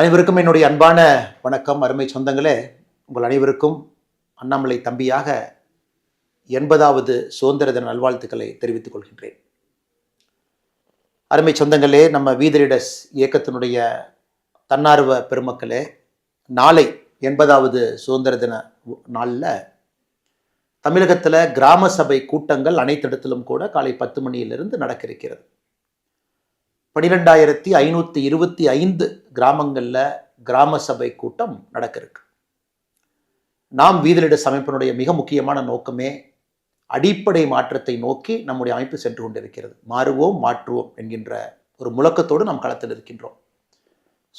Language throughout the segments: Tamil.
அனைவருக்கும் என்னுடைய அன்பான வணக்கம். அருமை சொந்தங்களே, உங்கள் அனைவருக்கும் அண்ணாமலை தம்பியாக 80வது சுதந்திர தின நல்வாழ்த்துக்களை தெரிவித்துக் கொள்கின்றேன். அருமை சொந்தங்களே, நம்ம வீதி லீடர்ஸ் இயக்கத்தினுடைய தன்னார்வ பெருமக்களே, நாளை 80வது சுதந்திர தின நாளில் தமிழகத்தில் கிராம சபை கூட்டங்கள் அனைத்து இடத்திலும் கூட காலை 10 மணியிலிருந்து நடக்க இருக்கிறது. 12,525 கிராமங்களில் கிராம சபை கூட்டம் நடக்க இருக்கு. நாம் வீதி லீடர்ஸ் அமைப்பினுடைய மிக முக்கியமான நோக்கமே அடிப்படை மாற்றத்தை நோக்கி நம்முடைய அமைப்பு சென்று கொண்டிருக்கிறது. மாறுவோம் மாற்றுவோம் என்கின்ற ஒரு முழக்கத்தோடு நாம் களத்தில் இருக்கின்றோம்.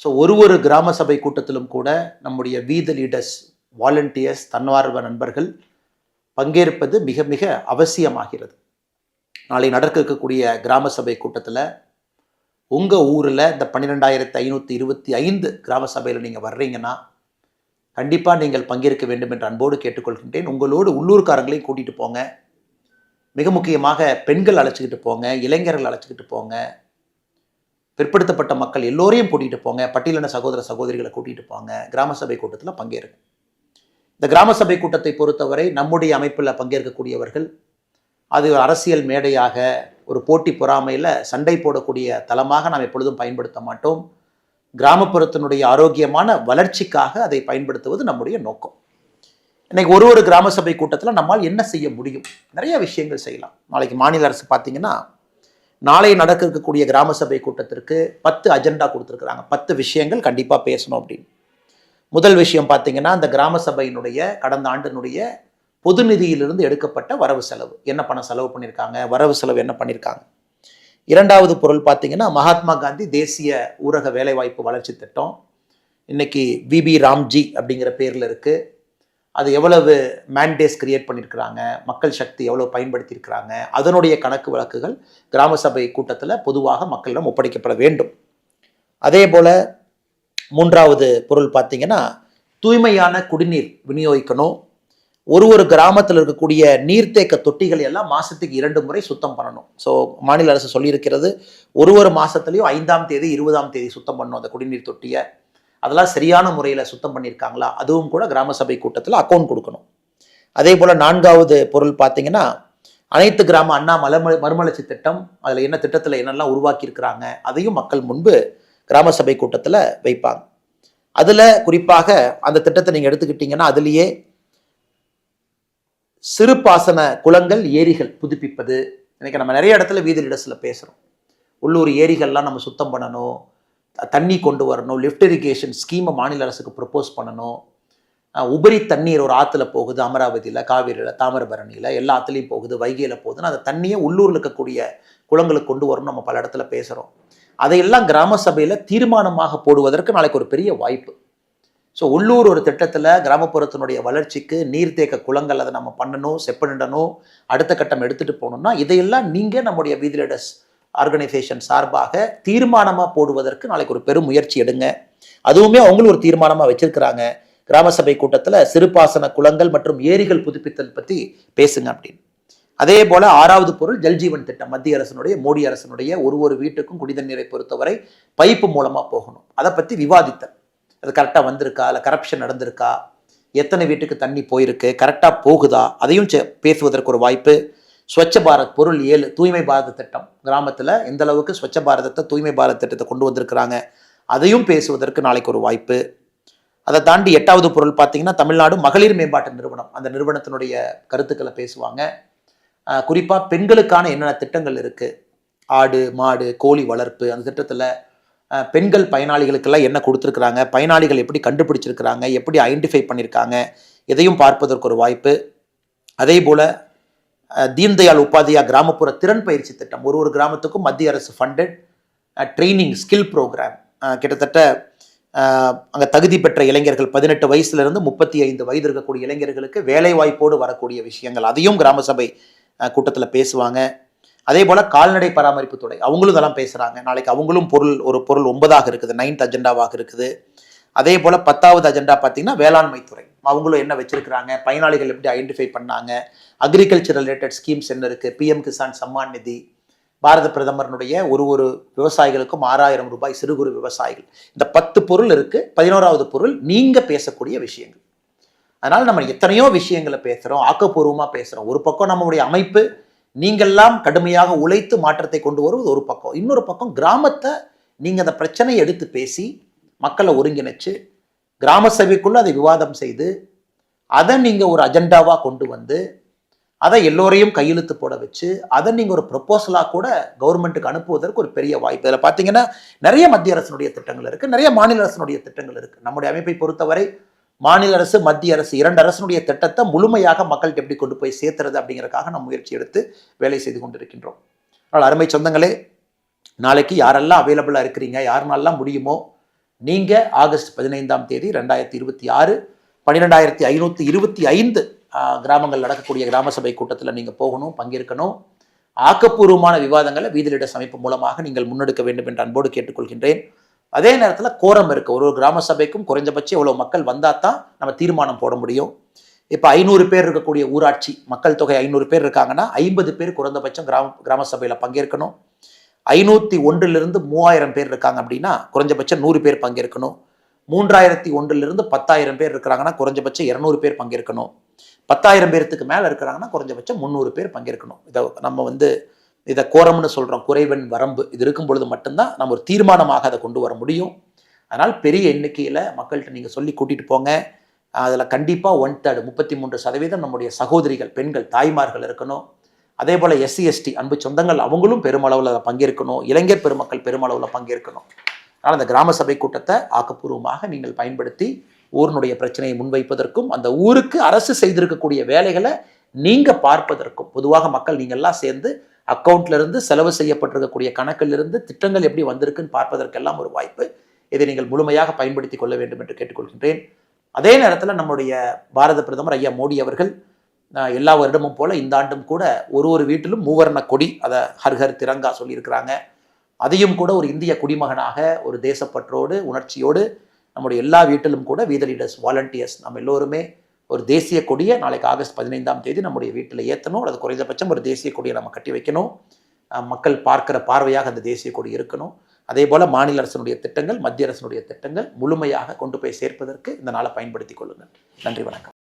ஸோ ஒரு கிராம சபை கூட்டத்திலும் கூட நம்முடைய வீதி லீடர்ஸ், வாலண்டியர்ஸ், தன்னார்வ நண்பர்கள் பங்கேற்பது மிக மிக அவசியமாகிறது. நாளை நடக்க இருக்கக்கூடிய கிராம சபை கூட்டத்தில் உங்கள் ஊரில் இந்த 12,525 கிராம சபையில் நீங்கள் வர்றீங்கன்னா கண்டிப்பாக நீங்கள் பங்கேற்க வேண்டும் என்று அன்போடு கேட்டுக்கொள்கின்றேன். உங்களோடு உள்ளூர்காரங்களையும் கூட்டிகிட்டு போங்க. மிக முக்கியமாக பெண்கள் அழைச்சிக்கிட்டு போங்க, இளைஞர்கள் அழைச்சிக்கிட்டு போங்க, பிற்படுத்தப்பட்ட மக்கள் எல்லோரையும் கூட்டிகிட்டு போங்க, பட்டியலின சகோதர சகோதரிகளை கூட்டிகிட்டு போங்க. கிராம சபை கூட்டத்தில் பங்கேறுங்க. இந்த கிராம சபை கூட்டத்தை பொறுத்தவரை நம்முடைய அமைப்பில் பங்கேற்கக்கூடியவர்கள் அது அரசியல் மேடையாக, ஒரு போட்டி பொறாமையில் சண்டை போடக்கூடிய தளமாக நாம் எப்பொழுதும் பயன்படுத்த மாட்டோம். கிராமப்புறத்தினுடைய ஆரோக்கியமான வளர்ச்சிக்காக அதை பயன்படுத்துவது நம்முடைய நோக்கம். இன்னைக்கு ஒரு கிராம சபை கூட்டத்தில் நம்மால் என்ன செய்ய முடியும்? நிறைய விஷயங்கள் செய்யலாம். நாளைக்கு மாநில அரசு பார்த்தீங்கன்னா, நாளை நடக்க இருக்கக்கூடிய கிராம சபை கூட்டத்திற்கு 10 அஜெண்டா கொடுத்துருக்குறாங்க. 10 விஷயங்கள் கண்டிப்பாக பேசணும் அப்படின்னு. முதல் விஷயம் பார்த்தீங்கன்னா, அந்த கிராம சபையினுடைய கடந்த ஆண்டினுடைய பொது நிதியிலிருந்து எடுக்கப்பட்ட வரவு செலவு, என்ன பணம் செலவு பண்ணியிருக்காங்க, வரவு செலவு என்ன பண்ணியிருக்காங்க. இரண்டாவது பொருள் பார்த்தீங்கன்னா, மகாத்மா காந்தி தேசிய ஊரக வேலைவாய்ப்பு வளர்ச்சி திட்டம் இன்னைக்கு விபி ராம்ஜி அப்படிங்கிற பேரில் இருக்குது. அது எவ்வளவு மேண்டேஸ் கிரியேட் பண்ணியிருக்கிறாங்க, மக்கள் சக்தி எவ்வளோ பயன்படுத்தியிருக்கிறாங்க, அதனுடைய கணக்கு வழக்குகள் கிராம சபை கூட்டத்தில் பொதுவாக மக்களிடம் ஒப்படைக்கப்பட வேண்டும். அதே போல் மூன்றாவது பொருள் பார்த்தீங்கன்னா, தூய்மையான குடிநீர் விநியோகிக்கணும். ஒரு கிராமத்தில் இருக்கக்கூடிய நீர்த்தேக்க தொட்டிகள் எல்லாம் மாதத்துக்கு 2 முறை சுத்தம் பண்ணணும். ஸோ மாநில அரசு சொல்லியிருக்கிறது, ஒரு மாதத்துலேயும் 5ஆம் தேதி 20ஆம் தேதி சுத்தம் பண்ணணும் அந்த குடிநீர் தொட்டியை. அதெல்லாம் சரியான முறையில் சுத்தம் பண்ணியிருக்காங்களா, அதுவும் கூட கிராம சபை கூட்டத்தில் அக்கௌண்ட் கொடுக்கணும். அதே போல் 4வது பொருள் பார்த்தீங்கன்னா, அனைத்து கிராம அண்ணா மறுமலர்ச்சி திட்டம், அதில் என்ன திட்டத்தில் என்னெல்லாம் உருவாக்கியிருக்கிறாங்க அதையும் மக்கள் முன்பு கிராம சபை கூட்டத்தில் வைப்பாங்க. அதில் குறிப்பாக அந்த திட்டத்தை நீங்கள் எடுத்துக்கிட்டிங்கன்னா, அதுலேயே சிறு பாசன குளங்கள், ஏரிகள் புதுப்பிப்பது. இன்னைக்கு நம்ம நிறைய இடத்துல வீதி லீடர்ஸில் பேசுகிறோம். உள்ளூர் ஏரிகள்லாம் நம்ம சுத்தம் பண்ணணும், தண்ணி கொண்டு வரணும், லிஃப்ட் இரிகேஷன் ஸ்கீமை மாநில அரசுக்கு ப்ரப்போஸ் பண்ணணும். உபரி தண்ணீர் ஒரு ஆற்றுல போகுது, அமராவதியில், காவிரியில், தாமிரபரணியில், எல்லா ஆற்றுலையும் போகுது, வைகையில் போகுதுன்னு அந்த தண்ணியை உள்ளூரில் இருக்கக்கூடிய குளங்களுக்கு கொண்டு வரணும். நம்ம பல இடத்துல பேசுகிறோம். அதையெல்லாம் கிராம சபையில் தீர்மானமாக போடுவதற்கு நாளைக்கு ஒரு பெரிய வாய்ப்பு. ஸோ உள்ளூர் ஒரு திட்டத்தில் கிராமப்புறத்தினுடைய வளர்ச்சிக்கு நீர்த்தேக்க குளங்கள் அதை நம்ம பண்ணணும், செப்பனிடணும், அடுத்த கட்டம் எடுத்துகிட்டு போகணும்னா இதையெல்லாம் நீங்கள் நம்முடைய வீதி லீடர்ஸ் ஆர்கனைசேஷன் சார்பாக தீர்மானமாக போடுவதற்கு நாளைக்கு ஒரு பெரும் முயற்சி எடுங்க. அதுவுமே அவங்களும் ஒரு தீர்மானமாக வச்சிருக்கிறாங்க. கிராம சபை கூட்டத்தில் சிறுபாசன குளங்கள் மற்றும் ஏரிகள் புதுப்பித்தல் பற்றி பேசுங்க அப்படின்னு. அதே போல் 6வது பொருள் ஜல்ஜீவன் திட்டம், மத்திய அரசினுடைய, மோடி அரசினுடைய ஒரு வீட்டுக்கும் குடிதண்ணீரை பொறுத்தவரை பைப்பு மூலமாக போகணும். அதை பற்றி விவாதித்தல், அது கரெக்டாக வந்திருக்கா, இல்லை கரப்ஷன் நடந்திருக்கா, எத்தனை வீட்டுக்கு தண்ணி போயிருக்கு, கரெக்டாக போகுதா, அதையும் பேசுவதற்கு ஒரு வாய்ப்பு. ஸ்வச்ச பாரத் பொருள் 7 தூய்மை பாரத திட்டம், கிராமத்தில் எந்த அளவுக்கு ஸ்வச்ச பாரதத்தை, தூய்மை பாரத் திட்டத்தை கொண்டு வந்திருக்கிறாங்க, அதையும் பேசுவதற்கு நாளைக்கு ஒரு வாய்ப்பு. அதை தாண்டி 8வது பொருள் பார்த்தீங்கன்னா, தமிழ்நாடு மகளிர் மேம்பாட்டு நிறுவனம், அந்த நிறுவனத்தினுடைய கருத்துக்களை பேசுவாங்க. குறிப்பாக பெண்களுக்கான என்னென்ன திட்டங்கள் இருக்குது, ஆடு மாடு கோழி வளர்ப்பு, அந்த திட்டத்தில் பெண்கள் பயனாளிகளுக்கெல்லாம் என்ன கொடுத்துருக்குறாங்க, பயனாளிகள் எப்படி கண்டுபிடிச்சிருக்கிறாங்க, எப்படி ஐடென்டிஃபை பண்ணியிருக்காங்க, இதையும் பார்ப்பதற்கு ஒரு வாய்ப்பு. அதே போல் தீன்தயாள் உபாத்யா கிராமப்புற திறன் பயிற்சி திட்டம், ஒரு கிராமத்துக்கும் மத்திய அரசு ஃபண்டட் ட்ரைனிங் ஸ்கில் ப்ரோக்ராம். கிட்டத்தட்ட அங்கே தகுதி பெற்ற இளைஞர்கள் 18 வயசுலேருந்து 35 வயது இருக்கக்கூடிய இளைஞர்களுக்கு வேலை வாய்ப்போடு வரக்கூடிய விஷயங்கள், அதையும் கிராம சபை கூட்டத்தில் பேசுவாங்க. அதே போல் கால்நடை பராமரிப்பு துறை, அவங்களும் இதெல்லாம் பேசுகிறாங்க. நாளைக்கு அவங்களும் ஒரு பொருள் 9ஆக இருக்குது, 9th அஜெண்டாவாக இருக்குது. அதே போல் 10வது அஜெண்டா பார்த்தீங்கன்னா வேளாண்மை துறை, அவங்களும் என்ன வச்சிருக்கிறாங்க, பயனாளிகள் எப்படி ஐடென்டிஃபை பண்ணாங்க, அக்ரிகல்ச்சர் ரிலேட்டட் ஸ்கீம்ஸ் என்ன இருக்குது, PM கிசான் சம்மான் நிதி, பாரத பிரதமருடைய ஒரு விவசாயிகளுக்கும் 6000 ரூபாய் சிறு குறு விவசாயிகள். இந்த 10 பொருள் இருக்கு. 11வது பொருள் நீங்க பேசக்கூடிய விஷயங்கள். அதனால நம்ம எத்தனையோ விஷயங்களை பேசுறோம், ஆக்கப்பூர்வமா பேசுறோம். ஒரு பக்கம் நம்மளுடைய அமைப்பு நீங்கெல்லாம் கடுமையாக உழைத்து மாற்றத்தை கொண்டு வருவது ஒரு பக்கம். இன்னொரு பக்கம் கிராமத்தை நீங்க அந்த பிரச்சனையை எடுத்து பேசி மக்களை ஒருங்கிணைச்சு கிராம சபைக்குள்ள அதை விவாதம் செய்து அதை நீங்க ஒரு அஜெண்டாவா கொண்டு வந்து அதை எல்லோரையும் கையெழுத்து போட வச்சு அதை நீங்கள் ஒரு ப்ரொப்போசலாக கூட கவர்மெண்ட்டுக்கு அனுப்புவதற்கு ஒரு பெரிய வாய்ப்பு. இதில் பார்த்தீங்கன்னா நிறைய மத்திய அரசினுடைய திட்டங்கள் இருக்குது, நிறைய மாநில அரசினுடைய திட்டங்கள் இருக்குது. நம்முடைய அமைப்பை பொறுத்தவரை மாநில அரசு மத்திய அரசு 2 அரசினுடைய திட்டத்தை முழுமையாக மக்கள்கிட்ட எப்படி கொண்டு போய் சேர்த்துறது அப்படிங்கிறதுக்காக நம்ம முயற்சி எடுத்து வேலை செய்து கொண்டிருக்கின்றோம். அதனால் அருமை சொந்தங்களே, நாளைக்கு யாரெல்லாம் அவைலபிளாக இருக்கிறீங்க, யாருனாலாம் முடியுமோ நீங்கள் ஆகஸ்ட் 15ஆம் தேதி 2026 12525 கிராமங்கள் நடக்கக்கூடிய கிராம சபை கூட்டத்தில் நீங்கள் போகணும், பங்கேற்கணும். ஆக்கப்பூர்வமான விவாதங்களை வீதிலிட அமைப்பு மூலமாக நீங்கள் முன்னெடுக்க வேண்டும் என்று அன்போடு கேட்டுக்கொள்கின்றேன். அதே நேரத்தில் கோரம் இருக்குது. ஒரு கிராம சபைக்கும் குறைஞ்சபட்சம் எவ்வளோ மக்கள் வந்தால் தான் நம்ம தீர்மானம் போட முடியும். இப்போ 500 பேர் இருக்கக்கூடிய ஊராட்சி மக்கள் தொகை 500 பேர் இருக்காங்கன்னா 50 பேர் குறைந்தபட்சம் கிராம சபையில் பங்கேற்கணும். 501 3000 பேர் இருக்காங்க அப்படின்னா குறைஞ்சபட்சம் 100 பேர் பங்கேற்கணும். 3001 10,000 பேர் இருக்கிறாங்கன்னா குறைஞ்சபட்சம் 200 பேர் பங்கேற்கணும். 10,000 பேர்த்துக்கு மேலே இருக்கிறாங்கன்னா குறைஞ்சபட்சம் 300 பேர் பங்கேற்கணும். இதை நம்ம இதை கோரம்னு சொல்கிறோம், குறைவன் வரம்பு. இது இருக்கும் பொழுது மட்டும்தான் நம்ம ஒரு தீர்மானமாக அதை கொண்டு வர முடியும். அதனால் பெரிய எண்ணிக்கையில் மக்கள்கிட்ட நீங்கள் சொல்லி கூட்டிகிட்டு போங்க. அதில் கண்டிப்பாக 1/3 33% நம்முடைய சகோதரிகள், பெண்கள், தாய்மார்கள் இருக்கணும். அதே போல் SC ST அன்பு சொந்தங்கள் அவங்களும் பெருமளவில் அதை பங்கேற்கணும். இளைஞர் பெருமக்கள் பெருமளவில் பங்கேற்கணும். அதனால் அந்த கிராம சபை கூட்டத்தை ஆக்கப்பூர்வமாக நீங்கள் பயன்படுத்தி ஊரினுடைய பிரச்சனையை முன்வைப்பதற்கும் அந்த ஊருக்கு அரசு செய்திருக்கக்கூடிய வேலைகளை நீங்கள் பார்ப்பதற்கும், பொதுவாக மக்கள் நீங்கள்லாம் சேர்ந்து அக்கௌண்ட்ல இருந்து செலவு செய்யப்பட்டிருக்கக்கூடிய கணக்கிலிருந்து திட்டங்கள் எப்படி வந்திருக்குன்னு பார்ப்பதற்கெல்லாம் ஒரு வாய்ப்பு. இதை நீங்கள் முழுமையாக பயன்படுத்தி கொள்ள வேண்டும் என்று கேட்டுக்கொள்கின்றேன். அதே நேரத்தில் நம்முடைய பாரத பிரதமர் ஐயா மோடி அவர்கள் எல்லா வருடமும் போல இந்த ஆண்டும் கூட ஒரு வீட்டிலும் மூவர்ண கொடி, அதை ஹர்ஹர் திரங்கா சொல்லியிருக்கிறாங்க. அதையும் கூட ஒரு இந்திய குடிமகனாக ஒரு தேசப்பற்றோடு உணர்ச்சியோடு நம்முடைய எல்லா வீட்டிலும் கூட வீத லீடர்ஸ், வாலண்டியர்ஸ் நம்ம எல்லோருமே ஒரு தேசிய கொடியை நாளைக்கு ஆகஸ்ட் 15ஆம் தேதி நம்முடைய வீட்டில் ஏற்றணும். அல்லது குறைந்தபட்சம் ஒரு தேசிய கொடியை நம்ம கட்டி வைக்கணும். மக்கள் பார்க்கிற பார்வையாக அந்த தேசிய கொடி இருக்கணும். அதே போல் மாநில அரசினுடைய திட்டங்கள், மத்திய அரசினுடைய திட்டங்கள் முழுமையாக கொண்டு போய் சேர்ப்பதற்கு இந்த நாளை பயன்படுத்தி கொள்ளுங்கள். நன்றி, வணக்கம்.